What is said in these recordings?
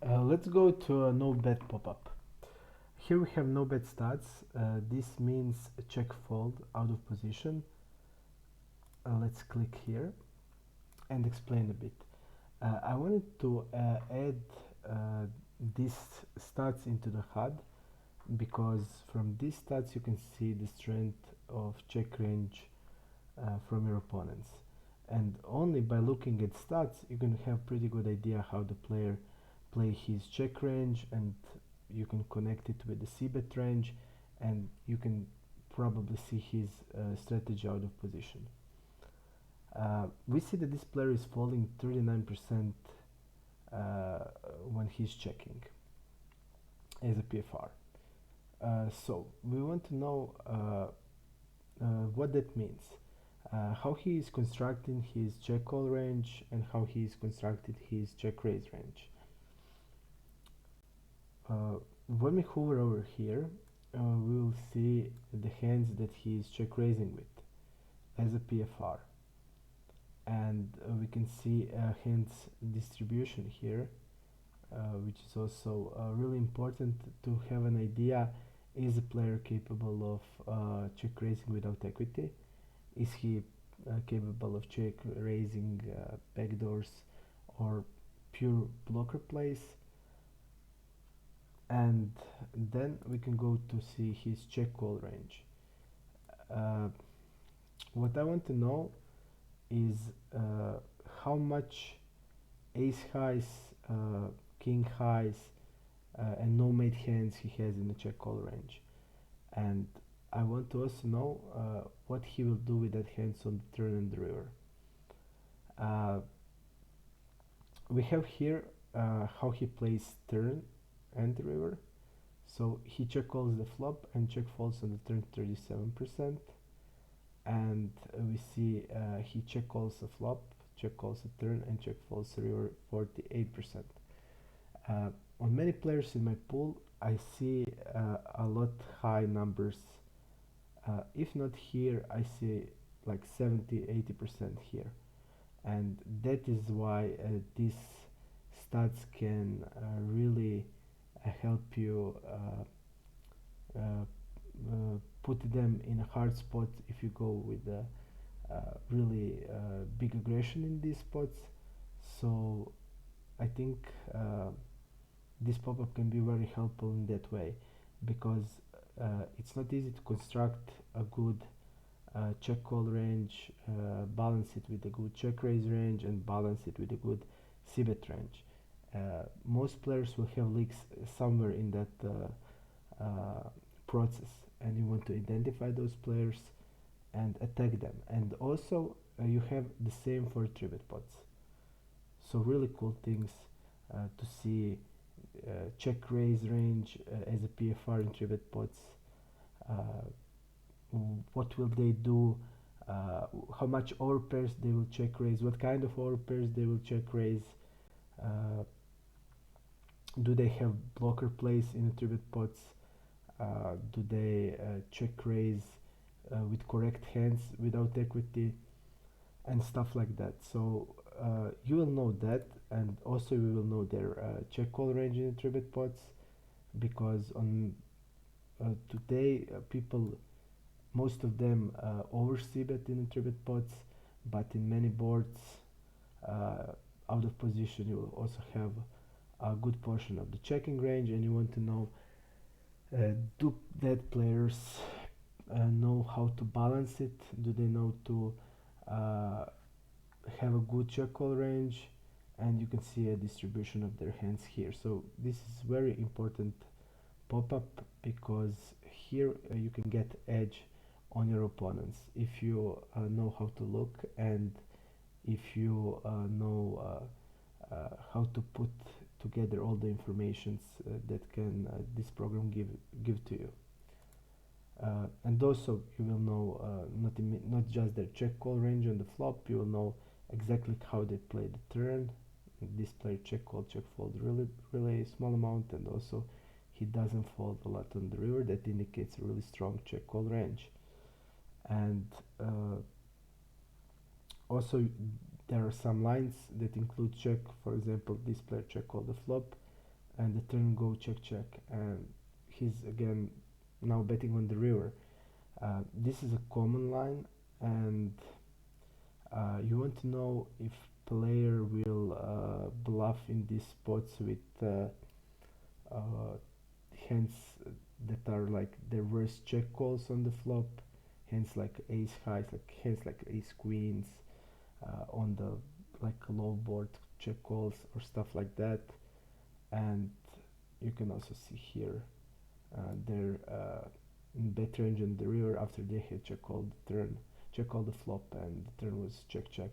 Let's go to a no bet pop-up. Here we have no bet stats. This means a check fold out of position. Let's click here and explain a bit. I wanted to add uh, these stats into the HUD because from these stats you can see the strength of check range from your opponents. And only by looking at stats you can have pretty good idea how the player play his check range, and you can connect it with the c-bet range, and you can probably see his strategy out of position. We see that this player is falling 39% when he's checking as a PFR. So we want to know what that means, how he is constructing his check call range and how he is constructed his check raise range. When we hover over here, we will see the hands that he is check raising with as a PFR, and we can see hands distribution here, which is also really important to have an idea. Is a player capable of check raising without equity? Is he capable of check raising backdoors or pure blocker plays? And then we can go to see his check call range. Uh, what I want to know is how much ace highs, king highs, and no mate hands he has in the check call range. And I want to also know what he will do with that hands on the turn and the river. Uh, we have here how he plays turn and the river. So he check calls the flop and check folds on the turn 37%, and we see he check calls the flop, check calls the turn, and check folds the river 48%. On many players in my pool, I see a lot high numbers. If not here, I see like 70-80% here, and that is why these stats can really help you put them in a hard spot if you go with a really big aggression in these spots. So I think this pop-up can be very helpful in that way, because it's not easy to construct a good check call range, balance it with a good check raise range, and balance it with a good c-bet range. Most players will have leaks somewhere in that process, and you want to identify those players and attack them. And also you have the same for 3-bet pots. So really cool things to see check raise range as a PFR in 3-bet pots. Uh, what will they do? How much overpairs they will check raise? What kind of overpairs they will check raise? Uh, do they have blocker plays in the 3-bet pots? Do they check raise with correct hands without equity and stuff like that? So you will know that, and also you will know their check call range in the 3-bet pots, because on today people, most of them over c-bet in the 3-bet pots, but in many boards out of position you will also have a good portion of the checking range, and you want to know, do that players know how to balance it? Do they know to have a good check call range? And you can see a distribution of their hands here. So this is very important pop-up, because here you can get edge on your opponents if you know how to look, and if you know how to put together all the informations that can this program give to you. And also you will know not just their check call range on the flop, you will know exactly how they play the turn. This player check call, check fold really small amount, and also he doesn't fold a lot on the river. That indicates a really strong check call range. And also there are some lines that include check. For example, this player check call the flop, and the turn go check check, and he's again now betting on the river. This is a common line, and you want to know if player will bluff in these spots with uh, hands that are like the worst check calls on the flop, hands like ace highs, like hands like ace queens, on the like low board check calls or stuff like that. And you can also see here their bet range on the river after they had check called the turn, check called the flop, and the turn was check check.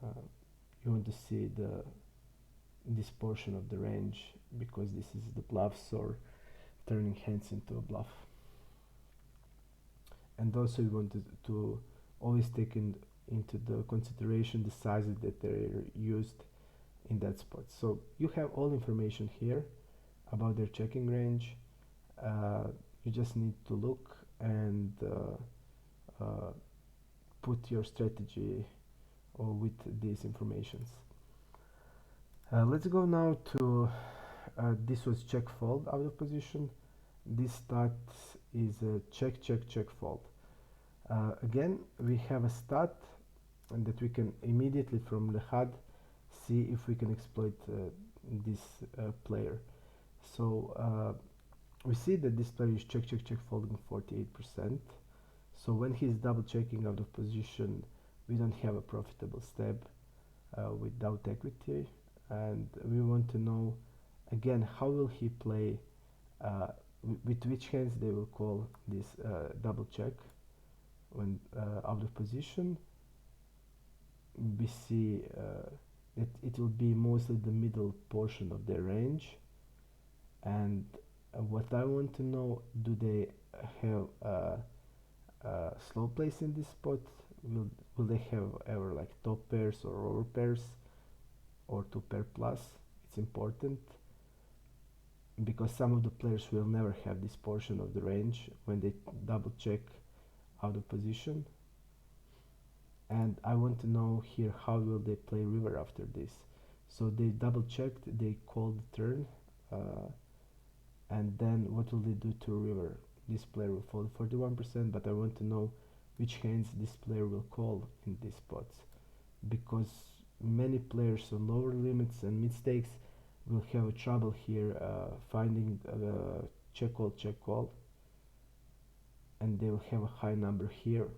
uh, you want to see this portion of the range because this is the bluffs or turning hands into a bluff. And also you want to always take into the consideration the sizes that they're used in that spot. So you have all information here about their checking range. You just need to look and put your strategy with these informations. Let's go now to this was check fold out of position. This stats is a check check check fold. Again, we have a stat and that we can immediately from the HUD see if we can exploit this player. So we see that this player is check check check folding 48%. So when he's double checking out of position, we don't have a profitable step without equity, and we want to know again how will he play, with which hands they will call this double check when out of position. We see that it will be mostly the middle portion of their range, and what I want to know, do they have slow plays in this spot? Will they have ever like top pairs or over pairs or two pair plus? It's important because some of the players will never have this portion of the range when they double check out of position. And I want to know here how will they play river after this. So they double checked, they called the turn, and then what will they do to river? This player will fold 41%, but I want to know which hands this player will call in these spots, because many players on lower limits and mistakes will have a trouble here finding check call, and they will have a high number here,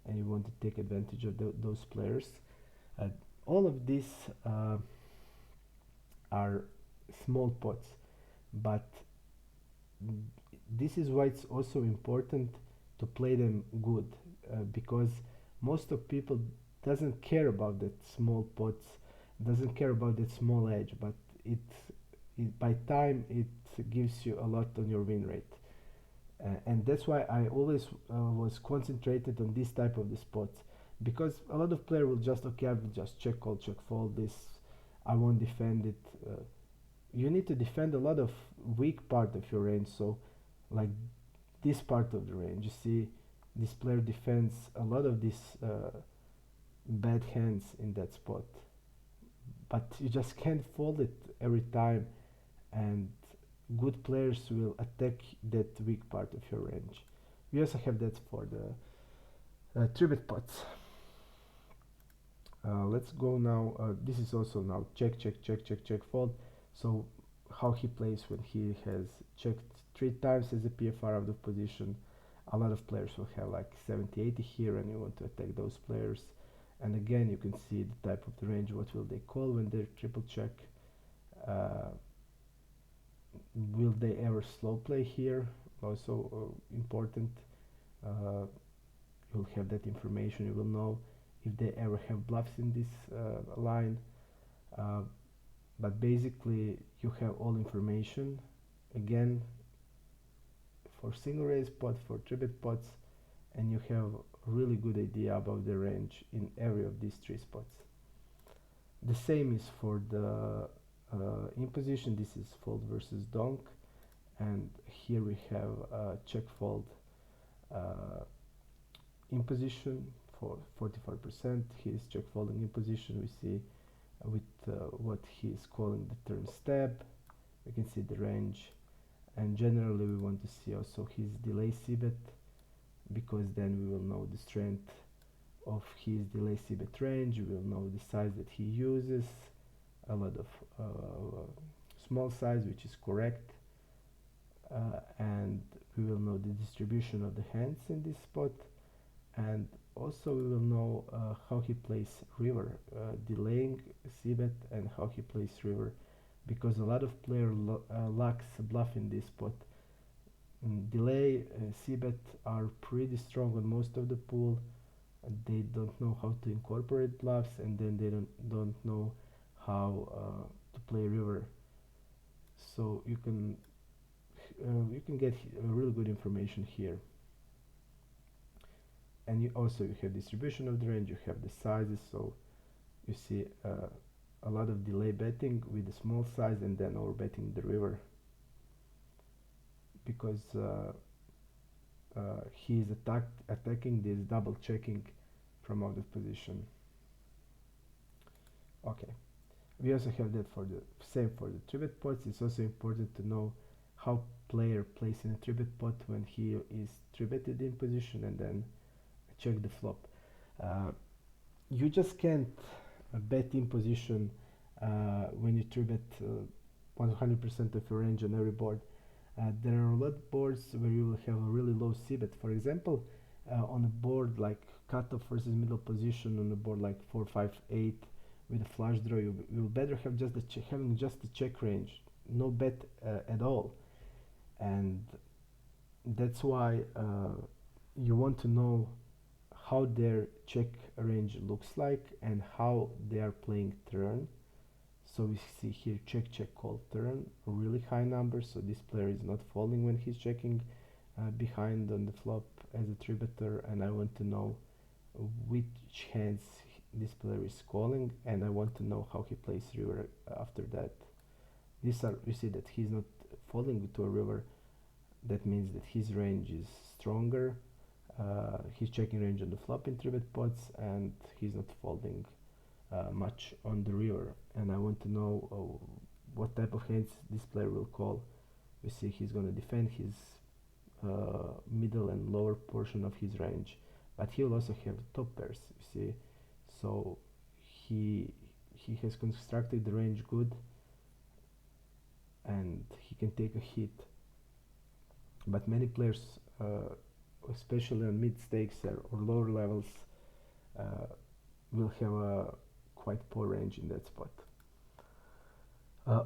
and you want to take advantage of those players. All of these are small pots, but this is why it's also important to play them good, because most of people doesn't care about that small pots, doesn't care about that small edge, but it by time it gives you a lot on your win rate. And that's why I always was concentrated on this type of the spots, because a lot of player will just, okay, I will just check call check fold this, I won't defend it. You need to defend a lot of weak part of your range. So like this part of the range, you see this player defends a lot of these bad hands in that spot, but you just can't fold it every time, and good players will attack that weak part of your range. We also have that for the 3-bet pots. Let's go now. This is also now check check check check check fold. So how he plays when he has checked 3 times as a PFR out of position. A lot of players will have like 70-80 here, and you want to attack those players. And again, you can see the type of the range. What will they call when they triple check? Will they ever slow play here? Also important. You'll have that information. You will know if they ever have bluffs in this line. But basically you have all information again for single raise pot, for 3-bet pots, and you have really good idea about the range in every of these 3 spots. The same is for the in position. This is fold versus donk, and here we have check fold in position for 44%. He is check folding in position. We see with what he is calling the turn step. You can see the range, and generally we want to see also his delay c-bet, because then we will know the strength of his delay c-bet range. We will know the size that he uses, a lot of small size, which is correct, and we will know the distribution of the hands in this spot, and also we will know how he plays river, delaying c-bet, and how he plays river, because a lot of player lacks bluff in this spot. Delay c-bet are pretty strong on most of the pool. They don't know how to incorporate bluffs, and then they don't know how to play river. So you can get really good information here. And you have distribution of the range, you have the sizes, so you see a lot of delay betting with a small size, and then over betting the river, because he is attacking this double checking from out of position. Okay, we also have that for the same for the 3-bet pots. It's also important to know how player plays in a 3-bet pot when he is 3-betted in position, and then check the flop. You just can't bet in position when you 3-bet 100% of your range on every board. There are a lot of boards where you will have a really low c-bet. For example, on a board like cutoff versus middle position, on a board like 4, 5, 8 with a flush draw, you will better have just having just the check range, no bet at all. And that's why you want to know how their check range looks like and how they are playing turn. So we see here check, check, call, turn, really high numbers, so this player is not falling when he's checking behind on the flop as a 3-better, and I want to know which hands this player is calling, and I want to know how he plays river after that. We see that he's not falling to a river. That means that his range is stronger, his checking range on the flop in 3-bet pots, and he's not folding much on the river. And I want to know what type of hands this player will call. We see he's going to defend his middle and lower portion of his range, but he will also have top pairs, you see. So he has constructed the range good, and he can take a hit. But many players, especially on mid stakes or lower levels, will have a quite poor range in that spot.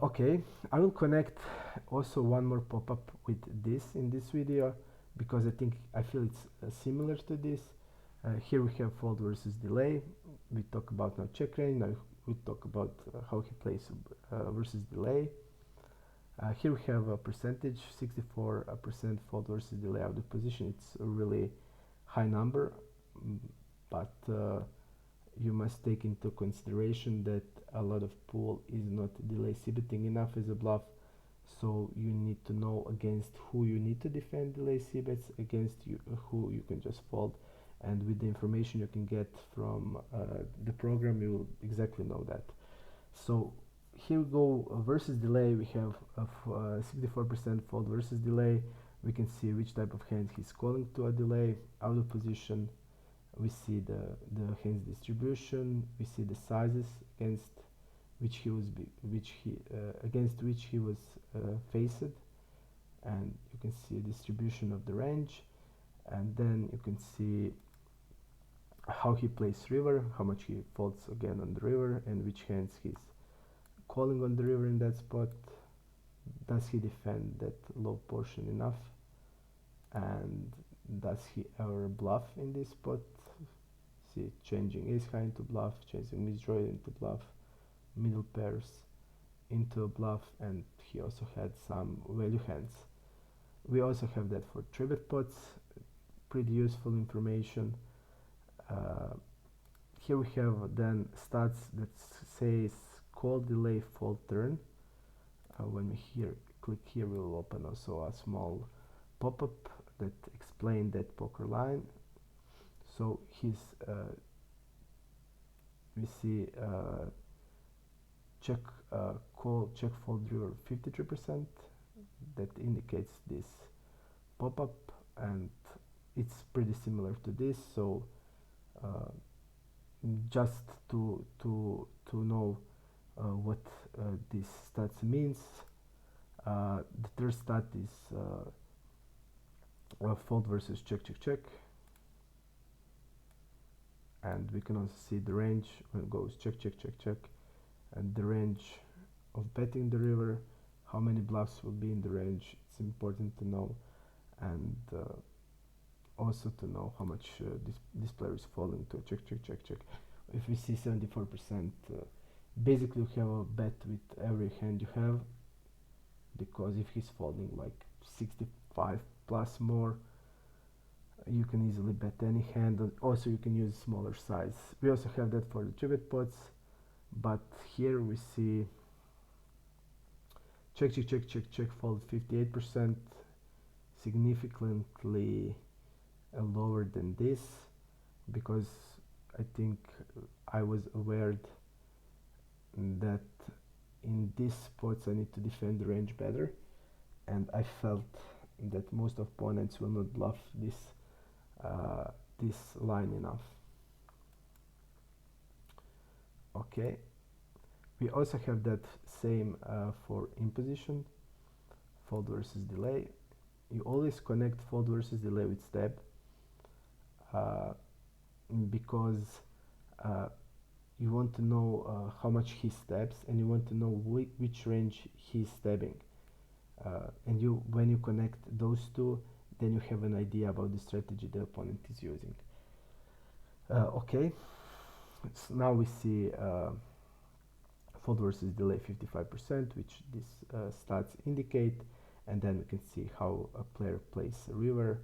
Okay, I will connect also one more pop-up with this in this video, because I feel it's similar to this. Here we have fold versus delay. We talk about now check range. Now we talk about how he plays versus delay. Here we have a percentage, 64% fold versus delay out of position. It's a really high number, but you must take into consideration that a lot of pool is not delay c-betting enough as a bluff, so you need to know against who you need to defend delay c-bets, against who you can just fold, and with the information you can get from the program, you will exactly know that. So here we go, versus delay. We have 64% fold versus delay. We can see which type of hand he's calling to a delay out of position. We see the hands distribution. We see the sizes against which he was faced, and you can see a distribution of the range, and then you can see how he plays river, how much he folds again on the river, and which hands he's calling on the river in that spot. Does he defend that low portion enough, and does he ever bluff in this spot? See, changing ace high into bluff, changing misdraw into bluff, middle pairs into a bluff, and he also had some value hands. We also have that for 3-bet pots, pretty useful information. Here we have then stats that says call, delay, fold, turn. When we click here, we will open also a small pop-up that explain that poker line. So we see check call check fold river 53%. That indicates this pop-up, and it's pretty similar to this. So uh, just to know what this stats means, the third stat is fold versus check check check, and we can also see the range when it goes check check check check, and the range of betting the river, how many bluffs will be in the range. It's important to know, and also to know how much this player is falling to check check check check. If we see 74%, basically you have a bet with every hand you have, because if he's folding like 65 plus more, you can easily bet any hand. And also you can use smaller size. We also have that for the 3-bet pots, but here we see check check check check check fold 58%, significantly lower than this, because I think I was aware that in these spots I need to defend the range better, and I felt that most opponents will not bluff this line enough. Okay, we also have that same for imposition, fold versus delay. You always connect fold versus delay with stab, because you want to know how much he stabs, and you want to know which range he's stabbing, and when you connect those two, then you have an idea about the strategy the opponent is using. Okay, so now we see fold versus delay 55%, which these stats indicate, and then we can see how a player plays a river,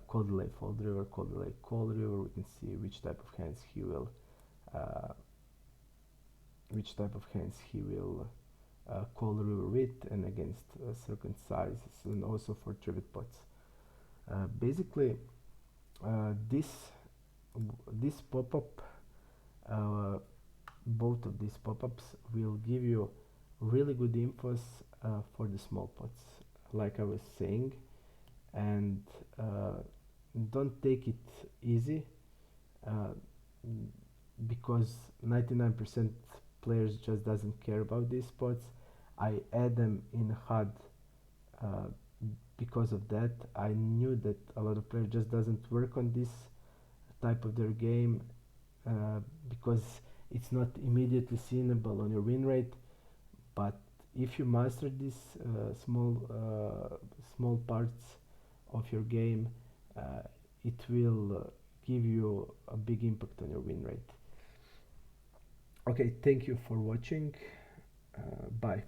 call delay fold river, call delay call river. We can see which type of hands he will call the river with, and against certain sizes, and also for 3-bet pots. Basically, this pop-up, both of these pop-ups will give you really good infos for the small pots, like I was saying, and don't take it easy, because 99% players just doesn't care about these spots. I add them in HUD because of that. I knew that a lot of players just doesn't work on this type of their game, because it's not immediately seeable on your win rate. But if you master these small parts of your game, it will give you a big impact on your win rate. Okay, thank you for watching. Bye.